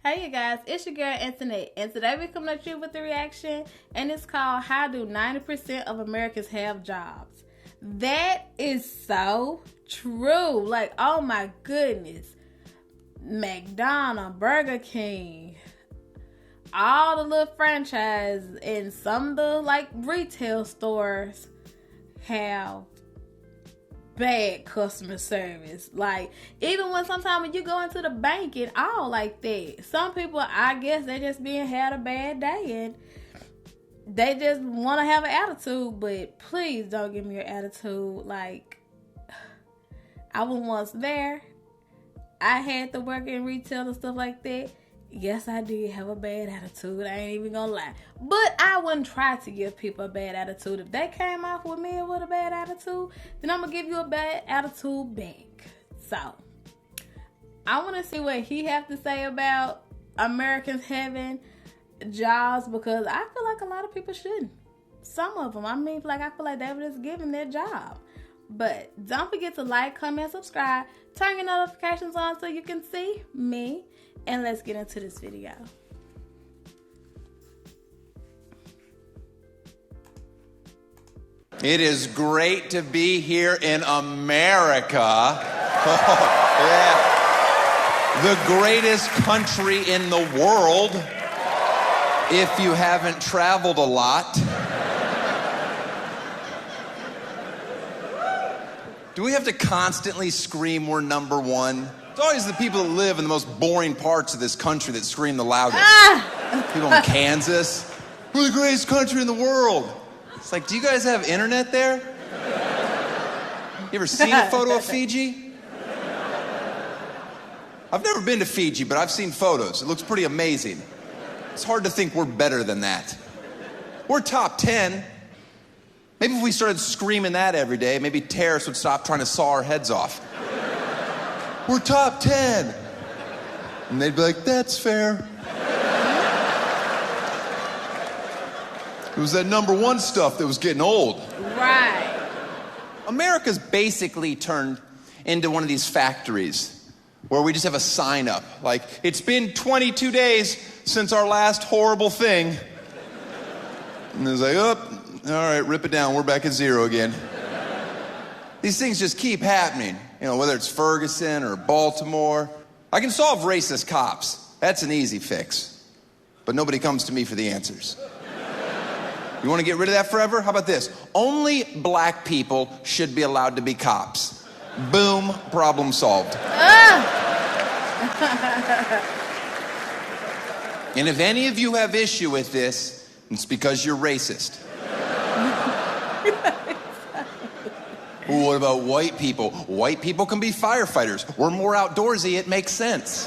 Hey you guys, it's your girl Antoinette, and today we come at you with a reaction, and it's called How Do 90% of Americans Have Jobs? That is so true. Like, oh my goodness. McDonald's, Burger King, all the little franchises, and some of the like retail stores have bad customer service. Like, even when sometimes when you go into the bank and all like that, some people, I guess they just had a bad day and they just want to have an attitude. But please don't give me your attitude. Like, I was once there. I had to work in retail and stuff like that. Yes, I did have a bad attitude. I ain't even gonna lie. But I wouldn't try to give people a bad attitude. If they came off with me with a bad attitude, then I'm gonna give you a bad attitude back. So, I want to see what he have to say about Americans having jobs, because I feel like a lot of people shouldn't. Some of them. I feel like they were just given their job. But don't forget to like, comment, subscribe, turn your notifications on so you can see me. And let's get into this video. It is great to be here in America. The greatest country in the world, if you haven't traveled a lot. Do we have to constantly scream we're number one? It's always the people that live in the most boring parts of this country that scream the loudest. People in Kansas. We're the greatest country in the world. It's like, do you guys have internet there? You ever seen a photo of Fiji? I've never been to Fiji, but I've seen photos. It looks pretty amazing. It's hard to think we're better than that. We're top 10. Maybe if we started screaming that every day, maybe terrorists would stop trying to saw our heads off. We're top 10. And they'd be like, that's fair. It was that number one stuff that was getting old. Right. America's basically turned into one of these factories where we just have a sign up. Like, it's been 22 days since our last horrible thing. And it's like, oh, all right, rip it down. We're back at zero again. These things just keep happening. You know, whether it's Ferguson or Baltimore. I can solve racist cops. That's an easy fix. But nobody comes to me for the answers. You want to get rid of that forever? How about this? Only black people should be allowed to be cops. Boom, problem solved. And if any of you have issue with this, it's because you're racist. Ooh, what about white people? White people can be firefighters. We're more outdoorsy, it makes sense.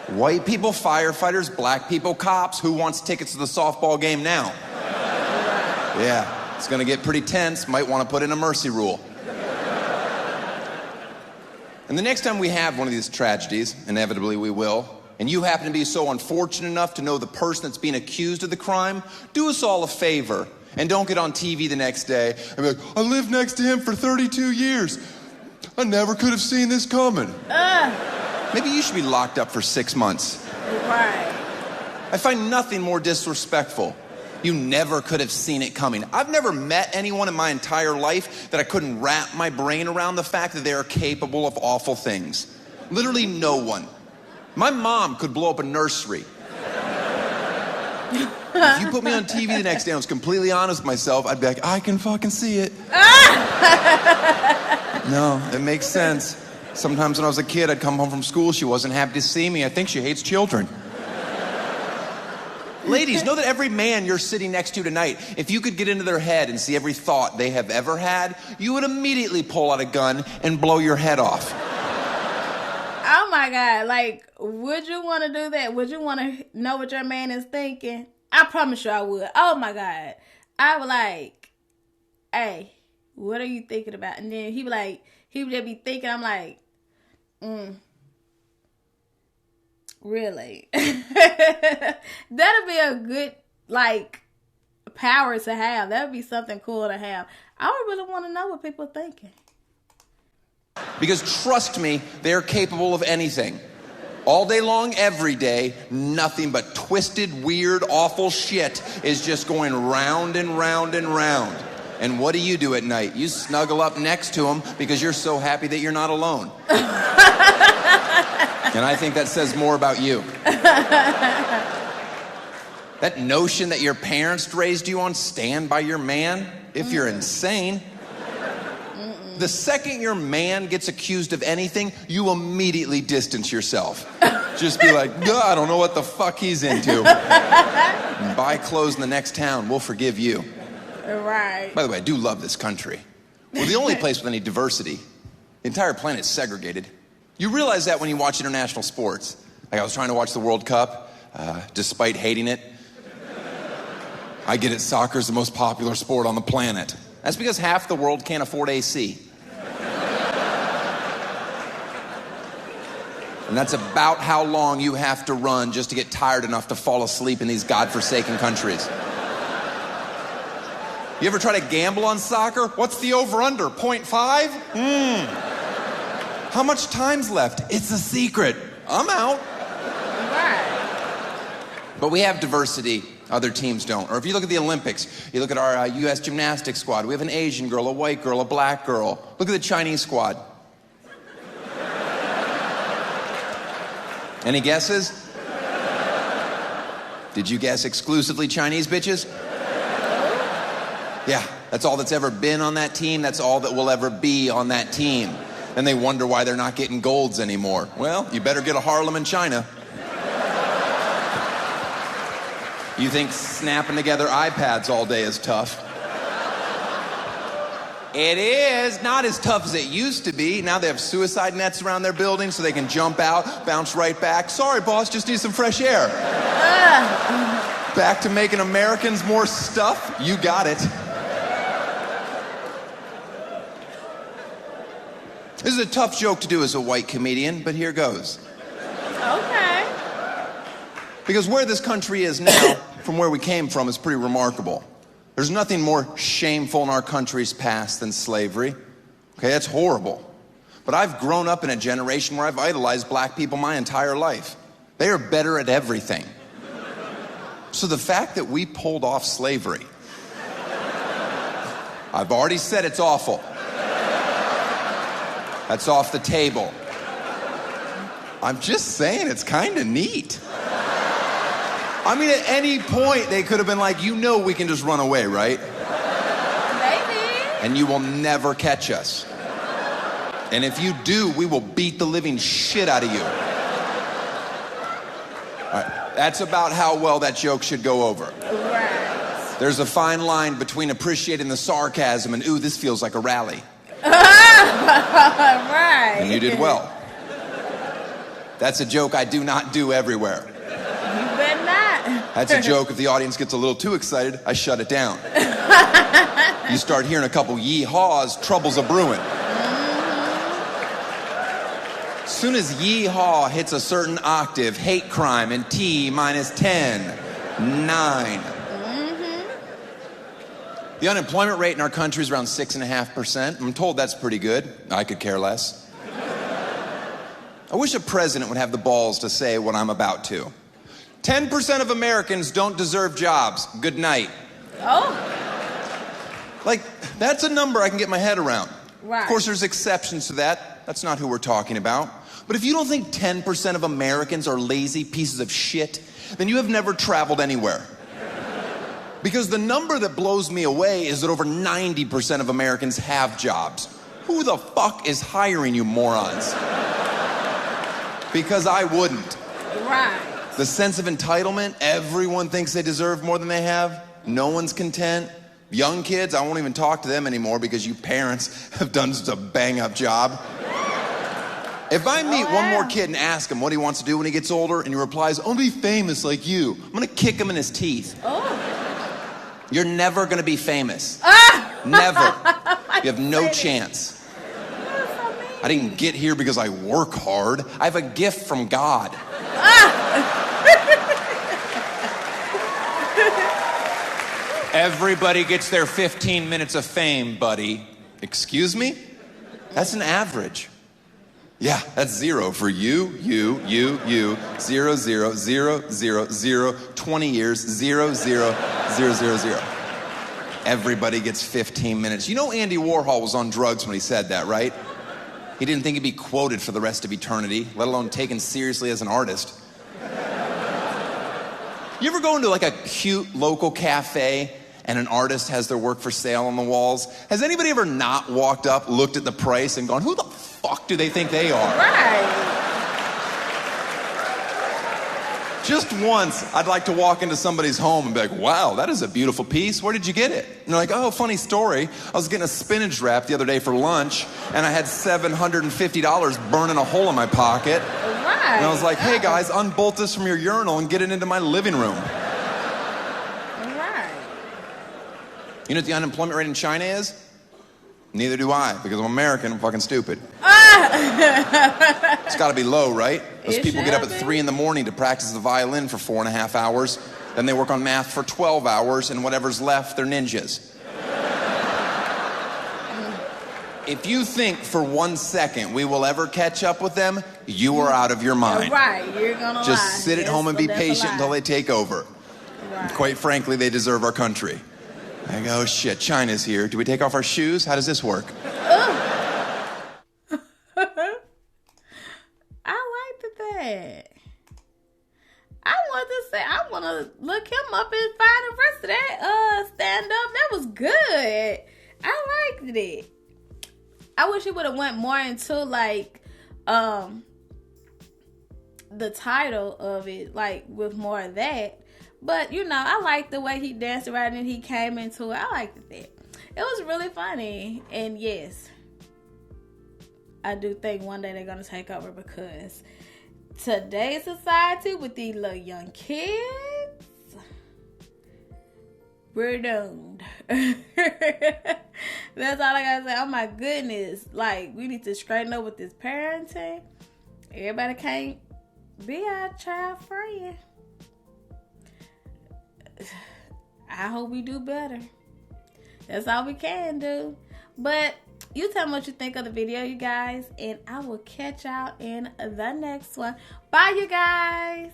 White people, firefighters, black people, cops. Who wants tickets to the softball game now? Yeah, it's gonna get pretty tense. Might wanna put in a mercy rule. And the next time we have one of these tragedies, inevitably we will, and you happen to be so unfortunate enough to know the person that's being accused of the crime, do us all a favor and don't get on TV the next day and be like, I lived next to him for 32 years. I never could have seen this coming. Maybe you should be locked up for 6 months. Right. I find nothing more disrespectful. You never could have seen it coming. I've never met anyone in my entire life that I couldn't wrap my brain around the fact that they are capable of awful things. Literally no one. My mom could blow up a nursery. If you put me on TV the next day and I was completely honest with myself, I'd be like, I can fucking see it. No, it makes sense. Sometimes when I was a kid, I'd come home from school, she wasn't happy to see me. I think she hates children. Ladies, know that every man you're sitting next to tonight, if you could get into their head and see every thought they have ever had, you would immediately pull out a gun and blow your head off. Oh my God, like, would you want to do that? Would you want to know what your man is thinking? I promise you I would. Oh my God. I would like, hey, what are you thinking about? And then he would just be thinking, I'm like, really? That'd be a good, like, power to have. That would be something cool to have. I would really want to know what people are thinking. Because trust me, they're capable of anything. All day long, every day, nothing but twisted, weird, awful shit is just going round and round and round. And what do you do at night? You snuggle up next to them because you're so happy that you're not alone. And I think that says more about you. That notion that your parents raised you on, stand by your man, if you're insane. The second your man gets accused of anything, you immediately distance yourself. Just be like, I don't know what the fuck he's into. Buy clothes in the next town, we'll forgive you. Right. By the way, I do love this country. We're the only place with any diversity. The entire planet's segregated. You realize that when you watch international sports. Like I was trying to watch the World Cup, despite hating it. I get it, soccer's the most popular sport on the planet. That's because half the world can't afford AC. And that's about how long you have to run just to get tired enough to fall asleep in these godforsaken countries. You ever try to gamble on soccer? What's the over-under? 0.5? How much time's left? It's a secret. I'm out. Right. But we have diversity. Other teams don't. Or if you look at the Olympics, you look at our U.S. gymnastics squad. We have an Asian girl, a white girl, a black girl. Look at the Chinese squad. Any guesses? Did you guess exclusively Chinese bitches? Yeah, that's all that's ever been on that team. That's all that will ever be on that team. And they wonder why they're not getting golds anymore. Well, you better get a Harlem in China. You think snapping together iPads all day is tough? It is. Not as tough as it used to be. Now they have suicide nets around their building so they can jump out, bounce right back. Sorry, boss, just need some fresh air. Back to making Americans more stuff? You got it. This is a tough joke to do as a white comedian, but here goes. Okay. Because where this country is now, from where we came from, is pretty remarkable. There's nothing more shameful in our country's past than slavery. Okay, that's horrible. But I've grown up in a generation where I've idolized black people my entire life. They are better at everything. So the fact that we pulled off slavery, I've already said it's awful. That's off the table. I'm just saying it's kind of neat. I mean, at any point, they could have been like, you know we can just run away, right? Maybe. And you will never catch us. And if you do, we will beat the living shit out of you. All right, that's about how well that joke should go over. Right. There's a fine line between appreciating the sarcasm and, ooh, this feels like a rally. Right. And you did well. That's a joke I do not do everywhere. You bet not. That's a joke. If the audience gets a little too excited, I shut it down. You start hearing a couple yee-haws, trouble's a brewing. As soon as yee-haw hits a certain octave, hate crime and T minus 10, 9. The unemployment rate in our country is around 6.5%. I'm told that's pretty good. I could care less. I wish a president would have the balls to say what I'm about to. 10% of Americans don't deserve jobs. Good night. Oh. Like, that's a number I can get my head around. Right. Of course, there's exceptions to that. That's not who we're talking about. But if you don't think 10% of Americans are lazy pieces of shit, then you have never traveled anywhere. Because the number that blows me away is that over 90% of Americans have jobs. Who the fuck is hiring you morons? Because I wouldn't. Right. The sense of entitlement, everyone thinks they deserve more than they have. No one's content. Young kids, I won't even talk to them anymore because you parents have done such a bang-up job. If I meet one more kid and ask him what he wants to do when he gets older, and he replies, I want to be famous like you, I'm going to kick him in his teeth. Oh. You're never going to be famous. Never. You have no chance. I didn't get here because I work hard. I have a gift from God. Everybody gets their 15 minutes of fame, buddy. Excuse me? That's an average. Yeah, that's 0 for you, 0, 0, 0, 0, 0, 20 years, 0, 0, 0, 0, 0. Everybody gets 15 minutes. You know Andy Warhol was on drugs when he said that, right? He didn't think he'd be quoted for the rest of eternity, let alone taken seriously as an artist. You ever go into like a cute local cafe and an artist has their work for sale on the walls? Has anybody ever not walked up, looked at the price, and gone, who the fuck do they think they are? Right. Just once, I'd like to walk into somebody's home and be like, wow, that is a beautiful piece. Where did you get it? And they're like, oh, funny story. I was getting a spinach wrap the other day for lunch, and I had $750 burning a hole in my pocket. Right. And I was like, hey guys, unbolt this from your urinal and get it into my living room. Right. You know what the unemployment rate in China is? Neither do I, because I'm American, I'm fucking stupid. It's gotta be low, right? Those people get up at 3 in the morning to practice the violin for 4.5 hours. Then they work on math for 12 hours, and whatever's left, they're ninjas. If you think for 1 second we will ever catch up with them, you are out of your mind. Right, you're gonna lie. Just sit at home and be patient until they take over. Right. Quite frankly, they deserve our country. I go, oh shit, China's here. Do we take off our shoes? How does this work? I liked that. I want to look him up and find the rest of that stand up. That was good. I liked it. I wish he would have went more into like the title of it, like with more of that. But you know, I liked the way he danced around and he came into it. I liked it. It was really funny. And yes, I do think one day they're gonna take over, because today's society with these little young kids, we're doomed. That's all I gotta say. Oh my goodness. Like, we need to straighten up with this parenting. Everybody can't be our child friend. I hope we do better. That's all we can do. But you tell me what you think of the video, you guys, and I will catch y'all in the next one. Bye, you guys.